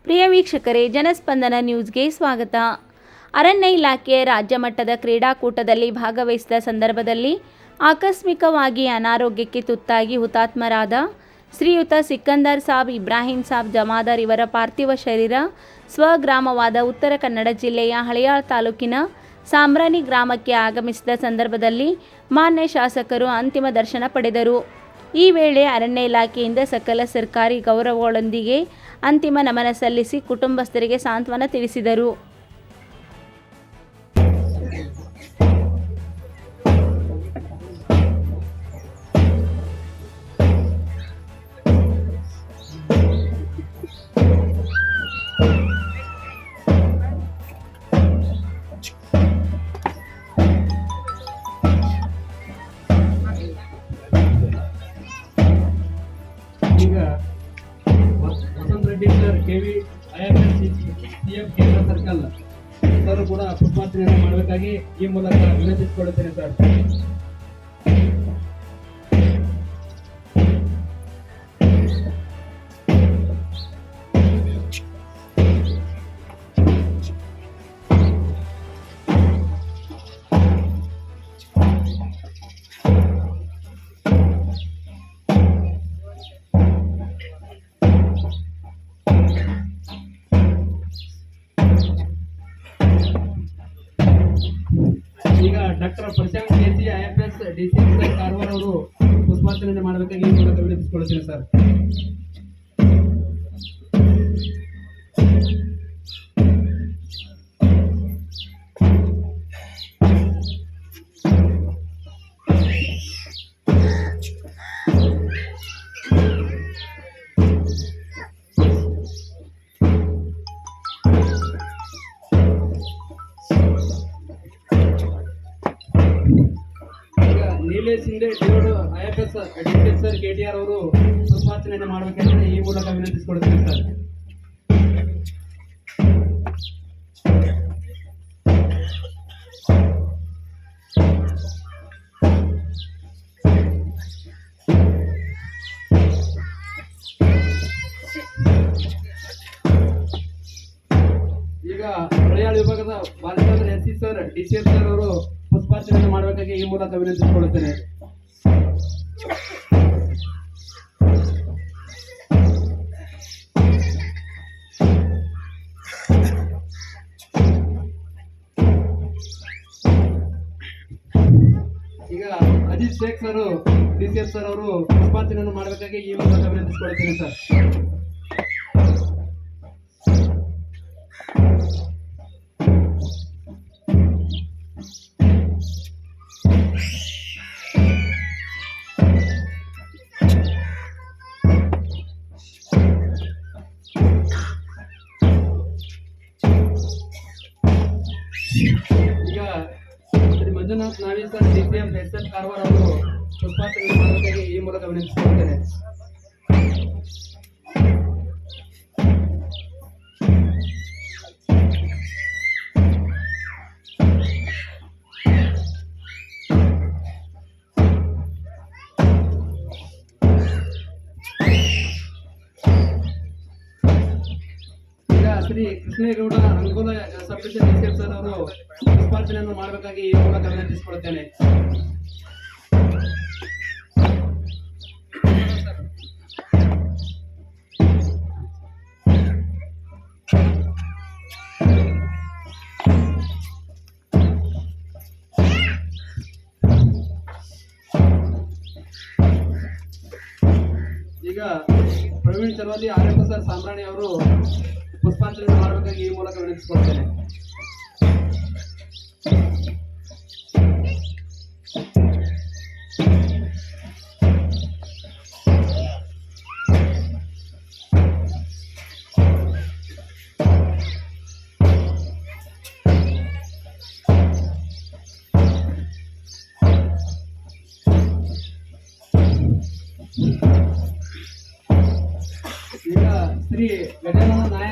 ಪ್ರಿಯ ವೀಕ್ಷಕರೇ, ಜನಸ್ಪಂದನ ನ್ಯೂಸ್ಗೆ ಸ್ವಾಗತ. ಅರಣ್ಯ ಇಲಾಖೆ ರಾಜ್ಯ ಮಟ್ಟದ ಕ್ರೀಡಾಕೂಟದಲ್ಲಿ ಭಾಗವಹಿಸಿದ ಸಂದರ್ಭದಲ್ಲಿ ಆಕಸ್ಮಿಕವಾಗಿ ಅನಾರೋಗ್ಯಕ್ಕೆ ತುತ್ತಾಗಿ ಹುತಾತ್ಮರಾದ ಶ್ರೀಯುತ ಸಿಕಂದರ್ ಸಾಬ್ ಇಬ್ರಾಹಿಂ ಸಾಬ್ ಜಮಾದಾರ್ ಇವರ ಪಾರ್ಥಿವ ಶರೀರ ಸ್ವಗ್ರಾಮವಾದ ಉತ್ತರ ಕನ್ನಡ ಜಿಲ್ಲೆಯ ಹಳಿಯಾಳ ತಾಲೂಕಿನ ಸಾಂಬ್ರಾಣಿ ಗ್ರಾಮಕ್ಕೆ ಆಗಮಿಸಿದ ಸಂದರ್ಭದಲ್ಲಿ ಮಾನ್ಯ ಶಾಸಕರು ಅಂತಿಮ ದರ್ಶನ ಪಡೆದರು. ಈ ವೇಳೆ ಅರಣ್ಯ ಇಲಾಖೆಯಿಂದ ಸಕಲ ಸರ್ಕಾರಿ ಗೌರವಗಳೊಂದಿಗೆ ಅಂತಿಮ ನಮನ ಸಲ್ಲಿಸಿ ಕುಟುಂಬಸ್ಥರಿಗೆ ಸಾಂತ್ವನ ತಿಳಿಸಿದರು. ಈಗ Vasanth Reddy sir KV CF ಕೇಂದ್ರ ಸರ್ಕಲ್ ಸರ್ ಕೂಡ ಪುಷ್ಪಾರ್ಚನೆಯನ್ನು ಮಾಡಬೇಕಾಗಿ ಈ ಮೂಲಕ ವಿನಂತಿಸಿಕೊಳ್ಳುತ್ತೇನೆ ಸರ್. ಈಗ doctor Prashanth KC IFS DC Karwar ಅವರು ಪುಷ್ಪಾರ್ಚನೆ ಮಾಡಬೇಕಾಗಿ ಈ ಮೂಲಕ ವಿನಂತಿಸಿಕೊಳ್ಳುತ್ತೇನೆ ಸರ್. ನೀಲೇಶ್ ಹಿಂದೆ IFS ಸರ್ KTR ಅವರು ಪುಷ್ಪಾರ್ಚನೆಯನ್ನು ಮಾಡಬೇಕೆಂದು ಈ ಮೂಲಕ ವಿನಂತಿಸಿಕೊಳ್ಳುತ್ತೇನೆ ಸರ್. ಈಗ ಹಳಿಯಾಳ ವಿಭಾಗದ Balachandra SC sir DCS sir ಅವರು ಪುಷ್ಪಾರ್ಚನೆ ಮಾಡಬೇಕಾಗಿ ಈ ಮೂಲಕ ವಿನಂತಿಸಿಕೊಳ್ಳುತ್ತೇನೆ. ಈಗ Ajit Shaikh sir DCS sir ಅವರು ಪುಷ್ಪಾರ್ಚನೆಯನ್ನು ಮಾಡಬೇಕಾಗಿ ಈ ಮೂಲಕ ವಿನಂತಿಸಿಕೊಳ್ಳುತ್ತೇನೆ ಸರ್. ಈಗ Shri Manjunath Navi sir DCM SF Karwar ಅವರು ಪುಷ್ಪಾರ್ಚನೆ ಮಾಡಬೇಕಾಗಿ ಈ ಮೂಲಕ ವಿನಂತಿಸಿಕೊಳ್ಳುತ್ತೇನೆ. Shri Krishnegowda Ankola sub division DCF sir ಅವರು ಪುಷ್ಪಾರ್ಚನೆಯನ್ನು ಮಾಡಬೇಕಾಗಿ ಈ ಮೂಲಕ ವಿನಂತಿಸಿಕೊಳ್ಳುತ್ತೇನೆ. ಈಗ ಪ್ರವೀಣ್ ಚಲವಾದಿ RF ಸರ್ ಸಾಂಬ್ರಾಣಿ ಅವರು ಪುಷ್ಪಾರ್ಚನೆ ಮಾಡಬೇಕಾಗಿ ಈ ಮೂಲಕ ವಿನಂತಿಸಿಕೊಳ್ಳುತ್ತೇನೆ. ಈಗ ಶ್ರೀ ಗಜಾನನ ನಾಯಕ್